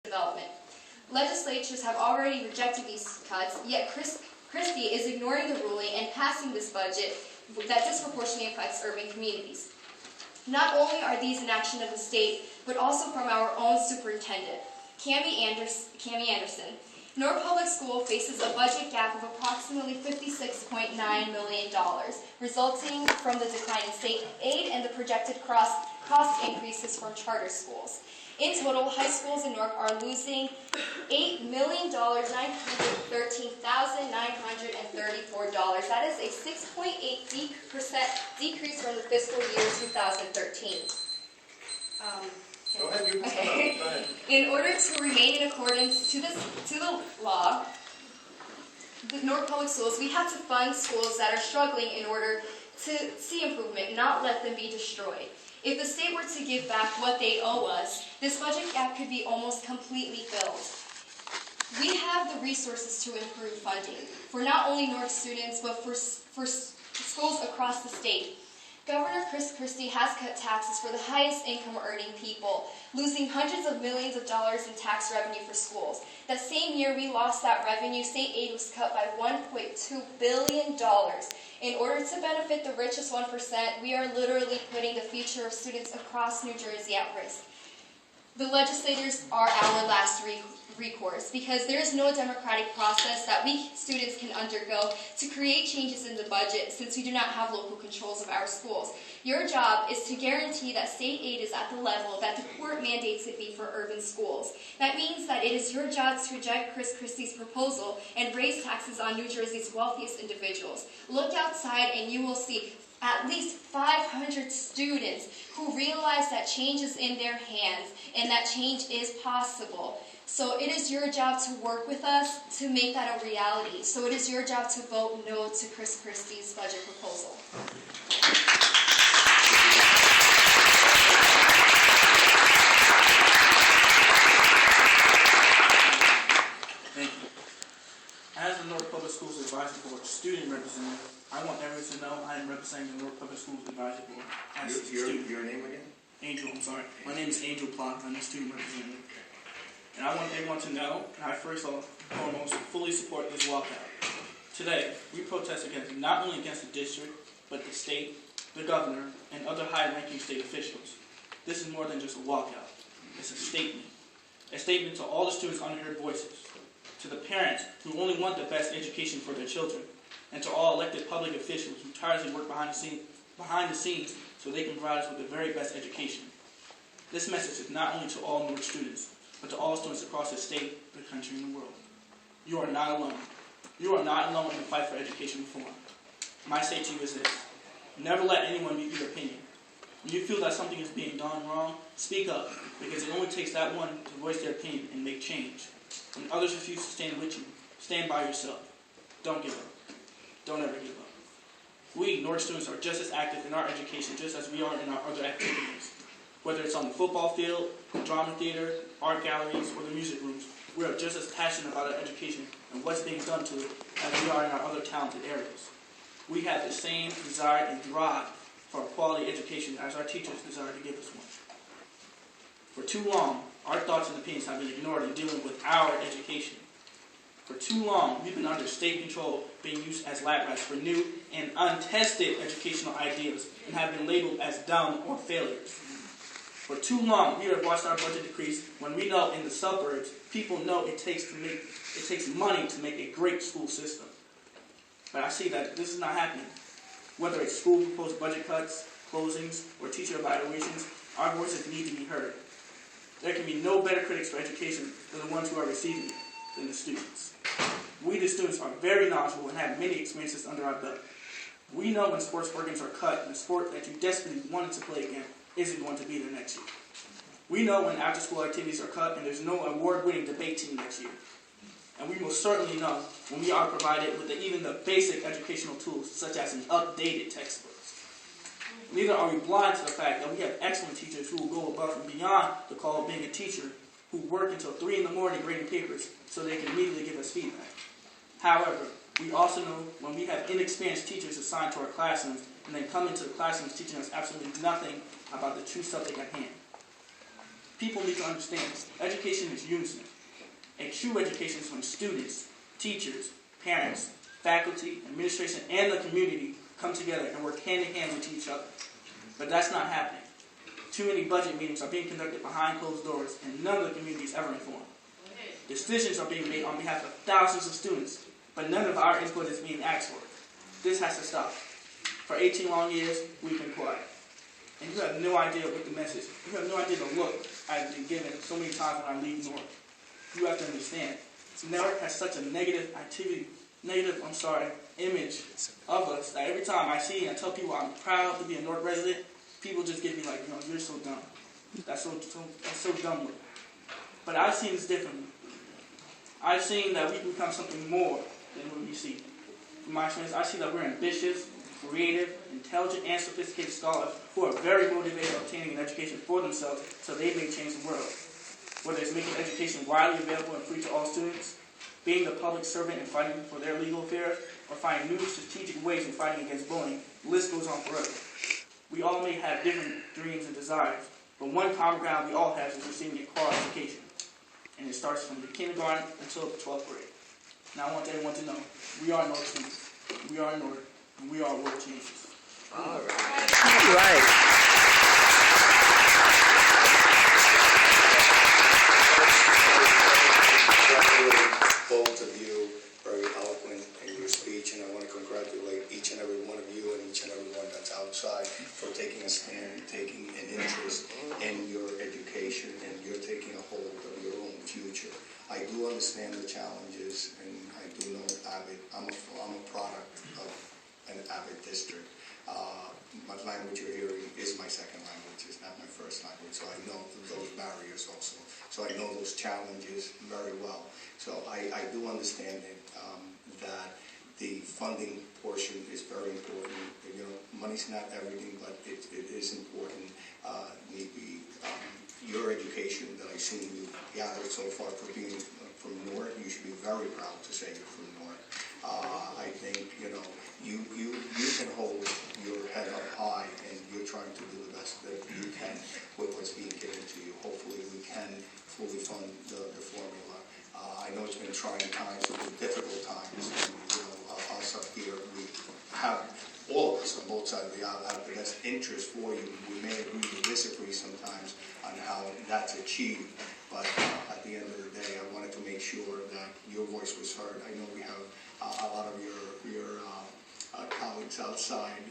development. Legislatures have already rejected these cuts, yet Christie is ignoring the ruling and passing this budget that disproportionately affects urban communities. Not only are these an action of the state, but also from our own superintendent, Cami Anderson. Newark Public School faces a budget gap of approximately $56.9 million, resulting from the decline in state aid and the projected cost increases from charter schools. In total, high schools in Newark are losing $8,913,934. That is a 6.8% decrease from the fiscal year 2013. Go ahead, Go ahead. In order to remain in accordance to the law, the Newark Public Schools, we have to fund schools that are struggling in order to see improvement, not let them be destroyed. If the state were to give back what they owe us, this budget gap could be almost completely filled. We have the resources to improve funding for not only Newark students, but for schools across the state. Governor Chris Christie has cut taxes for the highest income earning people, losing hundreds of millions of dollars in tax revenue for schools. That same year we lost that revenue, state aid was cut by $1.2 billion. In order to benefit the richest 1%, we are literally putting the future of students across New Jersey at risk. The legislators are our last recourse because there is no democratic process that we students can undergo to create changes in the budget since we do not have local controls of our schools. Your job is to guarantee that state aid is at the level that the court mandates it be for urban schools. That means that it is your job to reject Chris Christie's proposal and raise taxes on New Jersey's wealthiest individuals. Look outside and you will see at least 500 students who realize that change is in their hands and that change is possible. So it is your job to work with us to make that a reality. So it is your job to vote no to Chris Christie's budget proposal. Thank you. As the Newark Public Schools Advisory Board student representative, I want everyone to know I am representing the Newark Public Schools Advisory Board as a student. Your name again? Angel, I'm sorry. My name is Angel Plot. I'm the student representative. And I want everyone to know, and I first and foremost fully support this walkout. Today, we protest not only against the district, but the state, the governor, and other high-ranking state officials. This is more than just a walkout. It's a statement. A statement to all the students' unheard voices, to the parents who only want the best education for their children, and to all elected public officials who tirelessly work behind the scenes so they can provide us with the very best education. This message is not only to all Newark students, but to all students across the state, the country, and the world. You are not alone. You are not alone in the fight for education reform. My say to you is this: never let anyone give you your opinion. When you feel that something is being done wrong, speak up, because it only takes that one to voice their opinion and make change. When others refuse to stand with you, stand by yourself. Don't give up. Don't ever give up. We, Newark students, are just as active in our education just as we are in our other activities. Whether it's on the football field, the drama theater, art galleries, or the music rooms, we are just as passionate about our education and what's being done to it as we are in our other talented areas. We have the same desire and drive for a quality education as our teachers desire to give us one. For too long, our thoughts and opinions have been ignored in dealing with our education. For too long, we've been under state control, being used as lab rats for new and untested educational ideas and have been labeled as dumb or failures. For too long, we have watched our budget decrease when we know in the suburbs, people know it takes money to make a great school system. But I see that this is not happening. Whether it's school proposed budget cuts, closings, or teacher evaluations, our voices need to be heard. There can be no better critics for education than the ones who are receiving it, than the students. We, the students, are very knowledgeable and have many experiences under our belt. We know when sports programs are cut and the sport that you desperately wanted to play again isn't going to be there next year. We know when after-school activities are cut and there's no award-winning debate team next year. And we will certainly know when we are provided with even the basic educational tools, such as an updated textbooks. Neither are we blind to the fact that we have excellent teachers who will go above and beyond the call of being a teacher, who work until 3 in the morning grading papers so they can immediately give us feedback. However, we also know when we have inexperienced teachers assigned to our classrooms and then come into the classrooms teaching us absolutely nothing about the true subject at hand. People need to understand education is unison. A true education is when students, teachers, parents, faculty, administration, and the community come together and work hand in hand with each other. But that's not happening. Too many budget meetings are being conducted behind closed doors, and none of the community is ever informed. Decisions are being made on behalf of thousands of students, but none of our input is being asked for. This has to stop. For 18 long years, we've been quiet. And you have no idea what the message, you have no idea the look I've been given so many times when I leave Newark. You have to understand, Newark has such a negative image of us that every time I see and I tell people I'm proud to be a Newark resident, people just give me like, you're so dumb. That's so dumb. But I've seen this differently. I've seen that we can become something more than what we see. From my experience, I see that we're ambitious, creative, intelligent, and sophisticated scholars who are very motivated on obtaining an education for themselves so they may change the world. Whether it's making education widely available and free to all students, being the public servant and fighting for their legal affairs, or finding new strategic ways of fighting against bullying, the list goes on forever. We all may have different dreams and desires, but one common ground we all have is receiving a quality education. And it starts from the kindergarten until the 12th grade. Now I want everyone to know, we are Newark students, we are Newark, and we are world changers. All right. Both of you very eloquent in your speech, and I want to congratulate each and every one of you and each and every one that's outside for taking a stand, taking an interest in your education, and you're taking a hold of your own future. I do understand the challenges, and I do know Abbott. I'm a product of an Abbott district. My language you're hearing is my second language. It's not my first language, so I know those barriers also. So I know those challenges very well. So I do understand it, that the funding portion is very important. Money's not everything, but it is important. Your education that I've seen you gathered so far for being from Newark, you should be very proud to say you're from Newark. I think, you can hold your head up high, and you're trying to do the best that you can with what's being given to you. Hopefully we can fully fund the formula. I know it's been trying times, difficult times, and us up here, we have, all of us on both sides of the aisle have the best interest for you. We may agree to disagree sometimes on how that's achieved, but at the end of the day, I wanted to make sure that your voice was heard. I know we have a lot of your colleagues outside,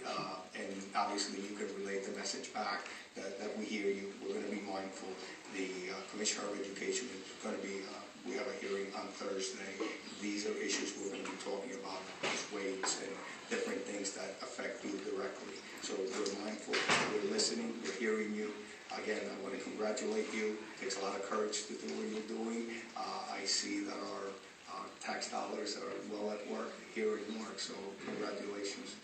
and obviously you can relay the message back that we hear you. We're going to be mindful. The Commissioner of Education is going to be, we have a hearing on Thursday. These are issues we're going to be talking about, weights and different things that affect you directly. So we're mindful, we're listening, we're hearing you. Again, I want to congratulate you. It takes a lot of courage to do what you're doing. I see that our tax dollars are well at work here in Newark, so congratulations.